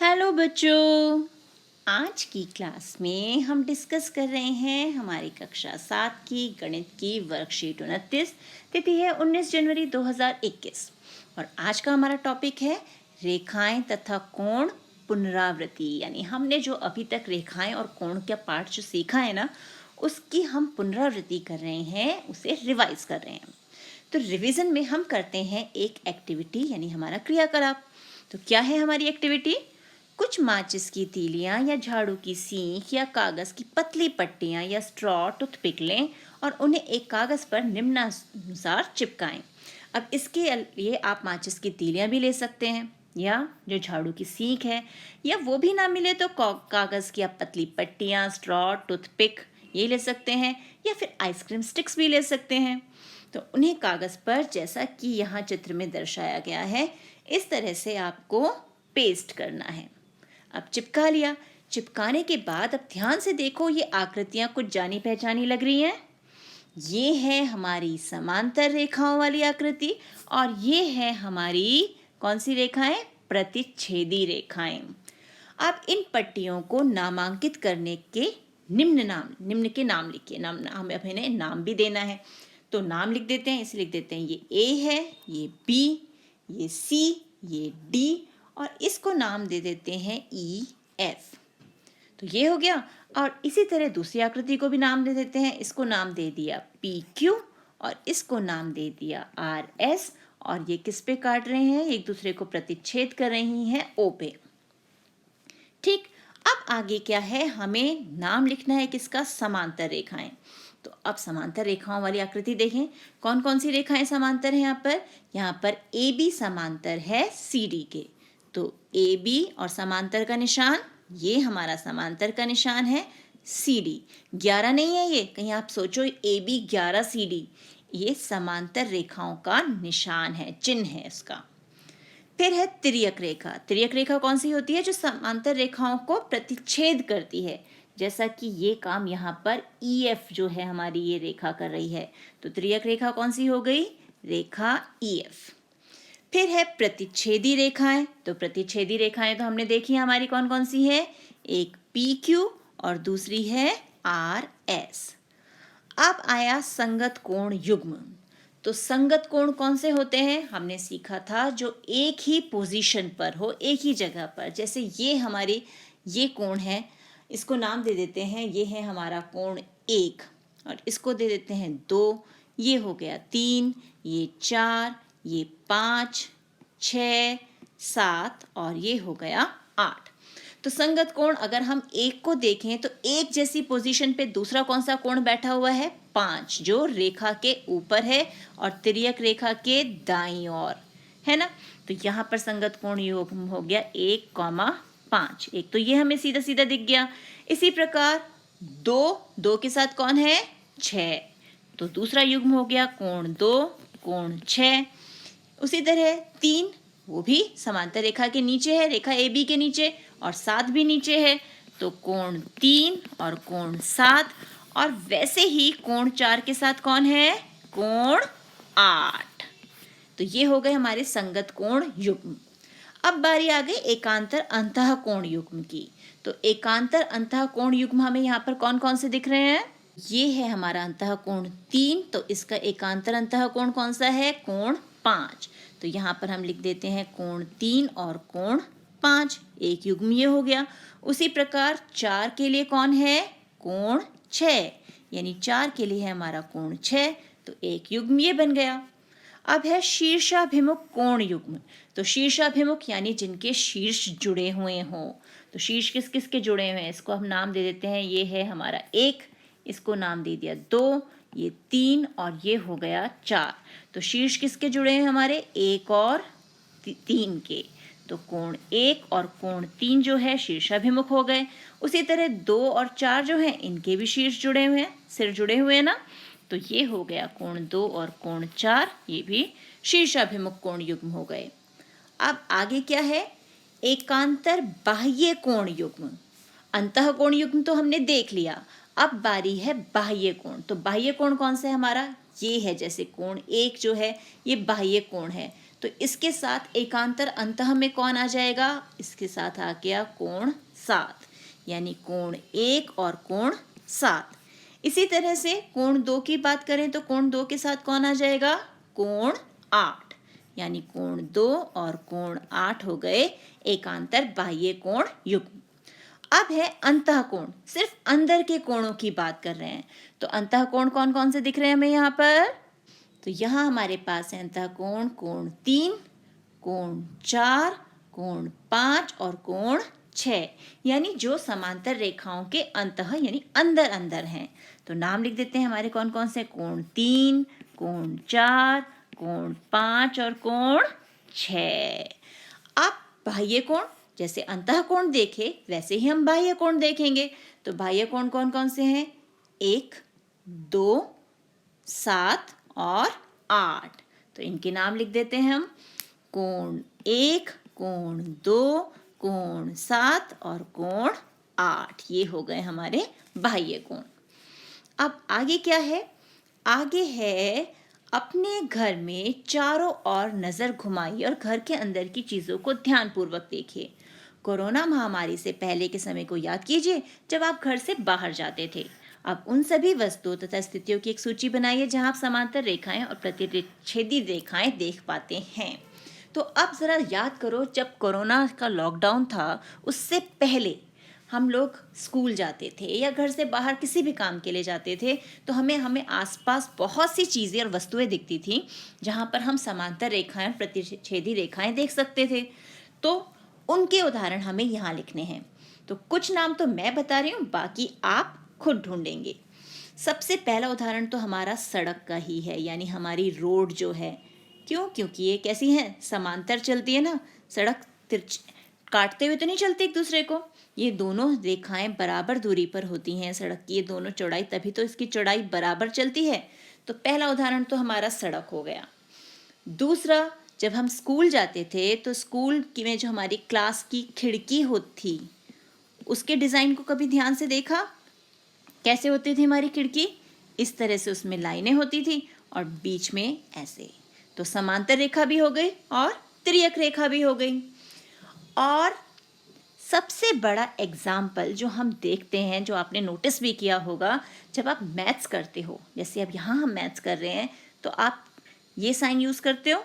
Hello बच्चों। आज की क्लास में हम डिस्कस कर रहे हैं हमारी कक्षा 7 की गणित की वर्कशीट 29। तिथि है 19 जनवरी 2021 और आज का हमारा टॉपिक है रेखाएं तथा कोण पुनरावृत्ति। यानी हमने जो अभी तक रेखाएं और कोण का पार्ट जो सीखा है ना, उसकी हम पुनरावृत्ति कर रहे हैं, उसे रिवाइज कर रहे हैं। तो रिवीजन में हम करते हैं एक एक्टिविटी, यानी हमारा क्रियाकलाप। तो क्या है हमारी एक्टिविटी? कुछ माचिस की तीलियां या झाड़ू की सीख या कागज की पतली पट्टियां या स्ट्रॉ टूथपिक लें और उन्हें एक कागज पर निम्नानुसार चिपकाएं। अब इसके लिए आप माचिस की तीलियां भी ले सकते हैं या जो झाड़ू की सीख है, या वो भी ना मिले तो कागज की आप पतली पट्टियां, स्ट्रॉ, टूथपिक ये ले सकते हैं, या फिर आइसक्रीम स्टिक्स भी ले सकते हैं। तो उन्हें कागज पर जैसा कि यहाँ चित्र में दर्शाया गया है, इस तरह से आपको पेस्ट करना है। अब चिपका लिया। चिपकाने के बाद अब ध्यान से देखो, ये आकृतियां कुछ जानी पहचानी लग रही हैं। ये है हमारी समांतर रेखाओं वाली आकृति और ये है हमारी कौन सी रेखाएं? प्रतिच्छेदी रेखाएं। अब इन पट्टियों को नामांकित करने के निम्न के नाम लिखिए। हमें इन्हें नाम भी देना है, तो नाम लिख देते हैं। इसे लिख देते हैं, ये ए है, ये बी, ये सी, ये डी और इसको नाम दे देते हैं ई एफ। तो ये हो गया। और इसी तरह दूसरी आकृति को भी नाम दे देते हैं। इसको नाम दे दिया पी क्यू और इसको नाम दे दिया आर एस। और ये किस पे काट रहे हैं? एक दूसरे को प्रतिच्छेद कर रही हैं ओ पे। ठीक, अब आगे क्या है? हमें नाम लिखना है किसका? समांतर रेखाएं। तो अब समांतर रेखाओं वाली आकृति देखें, कौन कौन सी रेखाएं समांतर हैं यहाँ पर ए बी समांतर है सी डी के। तो ए बी और समांतर का निशान, ये हमारा समांतर का निशान है सी डी। 11 नहीं है ये, कहीं आप सोचो ए बी 11 सी डी, ये समांतर रेखाओं का निशान है, चिन्ह है इसका। फिर है तिर्यक रेखा। तिर्यक रेखा कौन सी होती है? जो समांतर रेखाओं को प्रतिच्छेद करती है, जैसा कि ये काम यहाँ पर ई एफ जो है हमारी ये रेखा कर रही है। तो तिर्यक रेखा कौन सी हो गई? रेखा ई एफ। फिर है प्रतिच्छेदी रेखाएं। तो प्रतिच्छेदी रेखाएं तो हमने देखी हमारी कौन कौन सी है? एक पी क्यू और दूसरी है आर एस। अब आया संगत कोण युग्म। तो संगत कोण कौन से होते हैं? हमने सीखा था जो एक ही पोजीशन पर हो, एक ही जगह पर। जैसे ये कोण है, इसको नाम दे देते हैं, ये है हमारा कोण 1 और इसको दे देते हैं 2, ये हो गया 3, ये 4, ये 5, 6, 7 और ये हो गया 8। तो संगत कोण अगर हम एक को देखें तो एक जैसी पोजीशन पे दूसरा कौन सा कोण बैठा हुआ है? 5, जो रेखा के ऊपर है और तिर्यक रेखा के दाईं ओर है ना। तो यहाँ पर संगत कोण युग्म हो गया 1,5। एक तो ये हमें सीधा सीधा दिख गया। इसी प्रकार 2 के साथ कौन है? 6। तो दूसरा युग्म हो गया कोण 2, कोण 6। उसी तरह 3, वो भी समांतर रेखा के नीचे है, रेखा ए बी के नीचे, और 7 भी नीचे है। तो कोण 3 और कोण 7। और वैसे ही कोण 4 के साथ कौन है? कोण 8। तो ये हो गए हमारे संगत कोण युग्म। अब बारी आ गई एकांतर अंतः कोण युग्म की। तो एकांतर अंतः कोण युग्म हमें यहाँ पर कौन कौन से दिख रहे हैं? ये है हमारा अंतः कोण 3, तो इसका एकांतर अंतः कोण कौन सा है? कोण 5। तो यहाँ पर हम लिख देते हैं कोण 3 और कोण 5, एक युग्म ये हो गया। उसी प्रकार 4 के लिए कौन है? कोण 6, यानी 4 के लिए है हमारा कोण 6, तो एक युग्म ये बन गया। अब है शीर्षाभिमुख कोण युग्म। तो शीर्षाभिमुख यानी जिनके शीर्ष जुड़े हुए हों। तो शीर्ष किस किस के जुड़े हुए हैं? इसको हम नाम दे देते हैं, ये है हमारा 1, इसको नाम दे दिया 2, ये 3 और ये हो गया 4। तो शीर्ष किसके जुड़े हैं हमारे? 1 और 3 के। तो कोण 1 और कोण 3 जो है शीर्षाभिमुख हो गए। उसी तरह 2 और 4 जो हैं, इनके भी शीर्ष जुड़े हुए हैं, सिर जुड़े हुए हैं ना। तो ये हो गया कोण 2 और कोण 4, ये भी शीर्षाभिमुख कोण युग्म हो गए। अब आगे क्या है? एकांतर बाह्य कोण युग्म। अंतः कोण युग्म तो हमने देख लिया, अब बारी है बाह्य कोण। तो बाह्य कोण कौन सा है हमारा? ये है, जैसे कोण 1 जो है ये बाह्य कोण है। तो इसके साथ एकांतर अंतः में कौन आ जाएगा? इसके साथ आ गया कोण 7, यानी कोण 1 और कोण 7। इसी तरह से कोण 2 की बात करें तो कोण 2 के साथ कौन आ जाएगा? कोण 8, यानी कोण 2 और कोण 8 हो गए एकांतर बाह्य कोण युग्म। अब है अंतःकोण, सिर्फ अंदर के कोणों की बात कर रहे हैं। तो अंतःकोण कौन कौन से दिख रहे हैं हमें यहाँ पर? तो यहाँ हमारे पास है अंतःकोण कोण 3, कोण 4, कोण 5 और कोण 6, यानी जो समांतर रेखाओं के अंतः यानी अंदर अंदर हैं। तो नाम लिख देते हैं हमारे कौन कौन से? कोण 3, कोण 4, कोण 5 और कोण 6। अब बाह्य कोण, जैसे अंतःकोण देखे वैसे ही हम बाह्य कोण देखेंगे। तो बाह्य कोण कौन कौन से हैं? 1, 2, 7 और 8। तो इनके नाम लिख देते हैं हम। कोण 1, कोण 2, कोण 7 और कोण 8, ये हो गए हमारे बाह्य कोण। अब आगे क्या है? आगे है अपने घर में चारों ओर नजर घुमाइए और घर के अंदर की चीजों को ध्यानपूर्वक देखिए। कोरोना महामारी से पहले के समय को याद कीजिए जब आप घर से बाहर जाते थे। अब उन सभी वस्तुओं तथा स्थितियों की एक सूची बनाइए जहां आप समांतर रेखाएं और प्रतिच्छेदी रेखाएं देख पाते हैं। तो अब जरा याद करो, जब कोरोना का लॉकडाउन था उससे पहले हम लोग स्कूल जाते थे या घर से बाहर किसी भी काम के लिए जाते थे तो हमें आसपास बहुत सी चीज़ें और वस्तुएं दिखती थी जहाँ पर हम समांतर रेखाएं और प्रतिच्छेदी रेखाएं देख सकते थे। तो उनके उदाहरण हमें यहाँ लिखने हैं। तो कुछ नाम तो मैं बता रही हूँ, बाकी आप खुद ढूंढेंगे। सबसे पहला उदाहरण तो हमारा सड़क का ही है, यानी हमारी रोड जो है। क्यों? क्योंकि ये कैसी है? समांतर चलती है ना। सड़क काटते हुए तो नहीं चलते एक दूसरे को, ये दोनों रेखाएं बराबर दूरी पर होती हैं सड़क की, ये दोनों चौड़ाई, तभी तो इसकी चौड़ाई बराबर चलती है। तो पहला उदाहरण तो हमारा सड़क हो गया। दूसरा, जब हम स्कूल जाते थे तो स्कूल में जो हमारी क्लास की खिड़की होती थी उसके डिज़ाइन को कभी ध्यान से देखा? कैसे होती थी हमारी खिड़की? इस तरह से उसमें लाइनें होती थी और बीच में ऐसे। तो समांतर रेखा भी हो गई और तिर्यक रेखा भी हो गई। और सबसे बड़ा एग्जाम्पल जो हम देखते हैं, जो आपने नोटिस भी किया होगा, जब आप मैथ्स करते हो, जैसे अब यहाँ हम मैथ्स कर रहे हैं तो आप ये साइन यूज़ करते हो,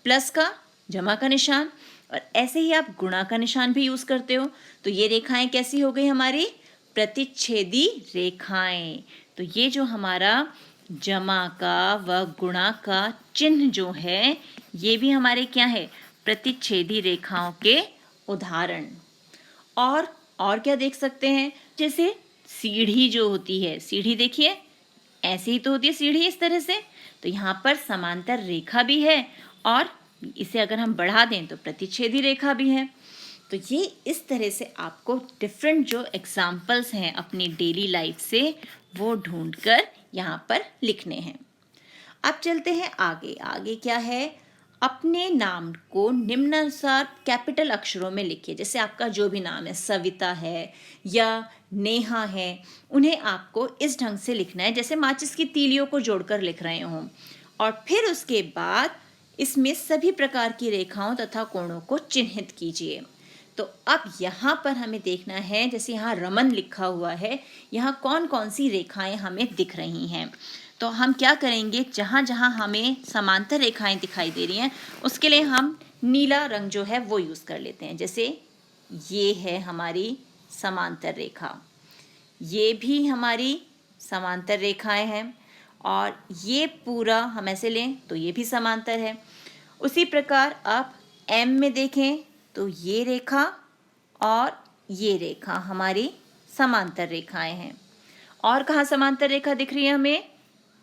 प्लस का, जमा का निशान, और ऐसे ही आप गुणा का निशान भी यूज़ करते हो। तो ये रेखाएं कैसी हो गई हमारी? प्रतिच्छेदी रेखाएं। तो ये जो हमारा जमा का व गुणा का चिन्ह जो है ये भी हमारे क्या है? प्रतिच्छेदी रेखाओं के उदाहरण। और क्या देख सकते हैं? जैसे सीढ़ी जो होती है, सीढ़ी देखिए ऐसे ही तो होती है सीढ़ी, इस तरह से। तो यहाँ पर समांतर रेखा भी है और इसे अगर हम बढ़ा दें तो प्रतिच्छेदी रेखा भी है। तो ये इस तरह से आपको डिफरेंट जो एग्जाम्पल्स हैं अपनी डेली लाइफ से वो ढूंढकर यहाँ पर लिखने हैं। अब चलते हैं आगे। आगे क्या है? अपने नाम को निम्नानुसार कैपिटल अक्षरों में लिखिए। जैसे आपका जो भी नाम है, सविता है या नेहा है, उन्हें आपको इस ढंग से लिखना है जैसे माचिस की तीलियों को जोड़कर लिख रहे हों। और फिर उसके बाद इसमें सभी प्रकार की रेखाओं तथा कोणों को चिन्हित कीजिए। तो अब यहाँ पर हमें देखना है, जैसे यहाँ रमन लिखा हुआ है, यहाँ कौन कौन सी रेखाएं हमें दिख रही हैं। तो हम क्या करेंगे, जहाँ जहाँ हमें समांतर रेखाएं दिखाई दे रही हैं उसके लिए हम नीला रंग जो है वो यूज़ कर लेते हैं। जैसे ये है हमारी समांतर रेखा, ये भी हमारी समांतर रेखाएं हैं, और ये पूरा हम ऐसे लें तो ये भी समांतर है। उसी प्रकार अब एम में देखें तो ये रेखा और ये रेखा हमारी समांतर रेखाएं हैं। और कहाँ समांतर रेखा दिख रही है हमें?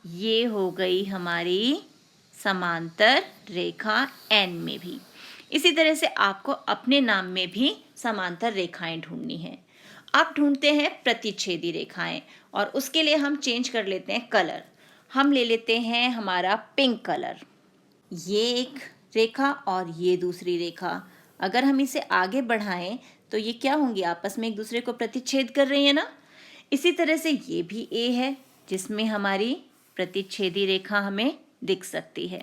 ये हो गई हमारी समांतर रेखा एन में भी। इसी तरह से आपको अपने नाम में भी समांतर रेखाएं ढूंढनी है। अब ढूंढते हैं प्रतिच्छेदी रेखाएं, और उसके लिए हम चेंज कर लेते हैं कलर। हम ले लेते हैं हमारा पिंक कलर। ये एक रेखा और ये दूसरी रेखा, अगर हम इसे आगे बढ़ाएं तो ये क्या होंगी? आपस में एक दूसरे को प्रतिच्छेद कर रही है ना। इसी तरह से ये भी ए है जिसमें हमारी प्रतिच्छेदी रेखा हमें दिख सकती है।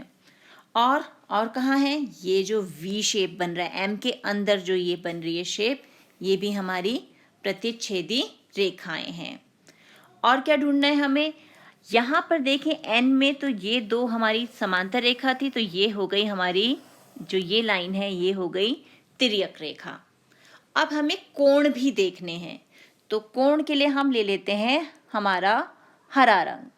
और कहाँ है, ये जो वी शेप बन रहा है, एम के अंदर जो ये बन रही है शेप, ये भी हमारी प्रतिच्छेदी रेखाएं हैं। और क्या ढूंढना है हमें, यहाँ पर देखें एन में तो ये दो हमारी समांतर रेखा थी, तो ये हो गई हमारी जो ये लाइन है ये हो गई तिर्यक रेखा। अब हमें कोण भी देखने हैं, तो कोण के लिए हम ले लेते हैं हमारा हरा रंग।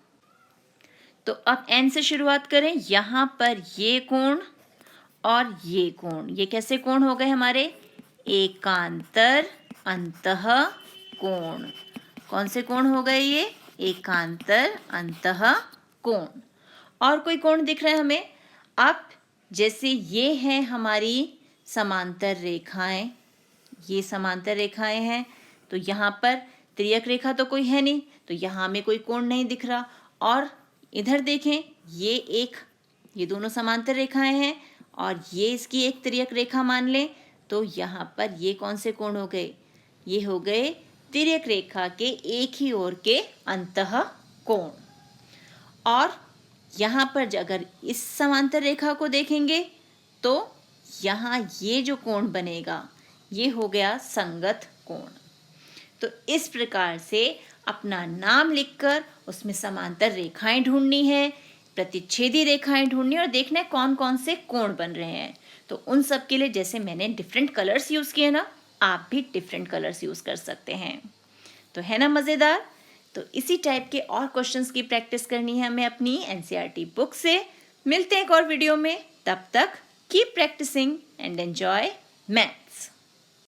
तो अब एन से शुरुआत करें, यहाँ पर ये कोण और ये कोण, ये कैसे कोण हो गए हमारे, एकांतर अंतः कोण। कौन से कोण हो गए ये, एकांतर अंतः कोण। और कोई कोण दिख रहा है हमें, अब जैसे ये है हमारी समांतर रेखाएं, ये समांतर रेखाएं हैं, तो यहाँ पर तिर्यक रेखा तो कोई है नहीं, तो यहाँ में कोई कोण नहीं दिख रहा। और इधर देखें, ये दोनों समांतर रेखाएं हैं और ये इसकी एक तिर्यक रेखा मान लें, तो यहाँ पर ये कौन से कोण हो गए, ये हो गए तिर्यक रेखा के एक ही ओर के अंतः कोण। और यहाँ पर अगर इस समांतर रेखा को देखेंगे तो यहाँ ये जो कोण बनेगा ये हो गया संगत कोण। तो इस प्रकार से अपना नाम लिखकर उसमें समांतर रेखाएं ढूंढनी है, प्रतिच्छेदी रेखाएं ढूंढनी है और देखना है कौन कौन से कोण बन रहे हैं। तो उन सब के लिए जैसे मैंने डिफरेंट कलर्स यूज़ किए ना, आप भी डिफरेंट कलर्स यूज़ कर सकते हैं। तो है ना मज़ेदार। तो इसी टाइप के और क्वेश्चंस की प्रैक्टिस करनी है हमें अपनी एनसीईआरटी बुक से। मिलते हैं एक और वीडियो में, तब तक keep practising and enjoy math.